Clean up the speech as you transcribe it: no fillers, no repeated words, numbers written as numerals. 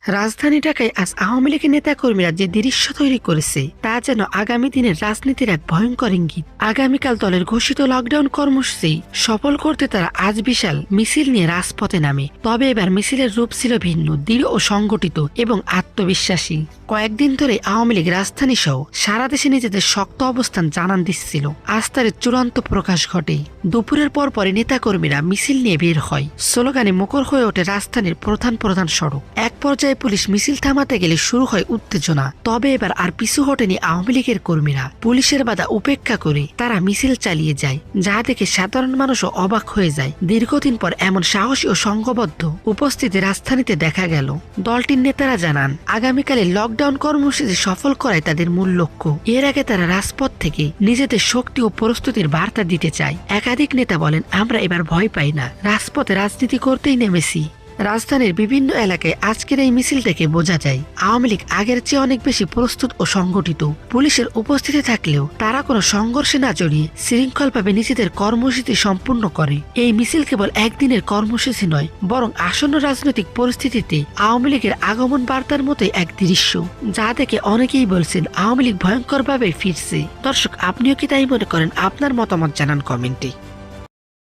রাজধানী ঢাকায় আজ আওয়ামী লীগের নেতাকর্মীরা যে দৃশ্য তৈরি করেছে তা যেন আগামী দিনের রাজনীতির এক ভয়ঙ্কর ইঙ্গিত। আগামীকাল দলের ঘোষিত লকডাউন কর্মসূচি সফল করতে তারা আজ বিশাল মিছিল নিয়ে রাজপথে নামে। তবে এবার মিছিলের রূপ ছিল ভিন্ন, দৃঢ় ও সংগঠিত এবং আত্মবিশ্বাসী। কয়েকদিন ধরে আওয়ামী লীগ রাজধানী সহ সারা দেশে নিজেদের শক্ত অবস্থান জানান দিচ্ছিল। আজ তার চূড়ান্ত প্রকাশ ঘটে। দুপুরের পরপরই নেতাকর্মীরা মিছিল নিয়ে বের হয়। স্লোগানে মুখর হয়ে ওঠে রাজধানীর প্রধান সড়ক। এক পর্যায়ে পুলিশ মিছিল থামাতে গেলে শুরু হয় উত্তেজনা। তবে এবার আর পিছু হটেনি আওয়ামী লীগের কর্মীরা। পুলিশের বাধা উপেক্ষা করে তারা মিছিল চালিয়ে যায়, যা দেখে সাধারণ মানুষও অবাক হয়ে যায়। দীর্ঘদিন পর এমন সাহসী ও সংঘবদ্ধ উপস্থিতি রাজধানীতে দেখা গেল। দলটির নেতারা জানান, আগামীকালে লকডাউন কর্মসূচি সফল করাই তাদের মূল লক্ষ্য। এর আগে তারা রাজপথ থেকে নিজেদের শক্তি ও প্রস্তুতির বার্তা দিতে চায়। একাধিক নেতা বলেন, আমরা এবার ভয় পাই না, রাজপথে রাজনীতি করতেই নেমেছি। রাজধানীর বিভিন্ন এলাকায় আজকের এই মিছিল থেকে বোঝা যায় আওয়ামী লীগ আগের চেয়ে অনেক বেশি প্রস্তুত ও সংগঠিত। পুলিশের উপস্থিতি থাকলেও তারা কোনো সংঘর্ষে না জড়িয়ে শৃঙ্খলভাবে নিজেদের কর্মসূচি সম্পূর্ণ করে। এই মিছিল কেবল একদিনের কর্মসূচি নয়, বরং আসন্ন রাজনৈতিক পরিস্থিতিতে আওয়ামী লীগের আগমন বার্তার মতোই এক দৃশ্য, যা দেখে অনেকেই বলছেন আওয়ামী লীগ ভয়ঙ্করভাবে ফিরছে। দর্শক, আপনিও কি তাই মনে করেন? আপনার মতামত জানান কমেন্টে।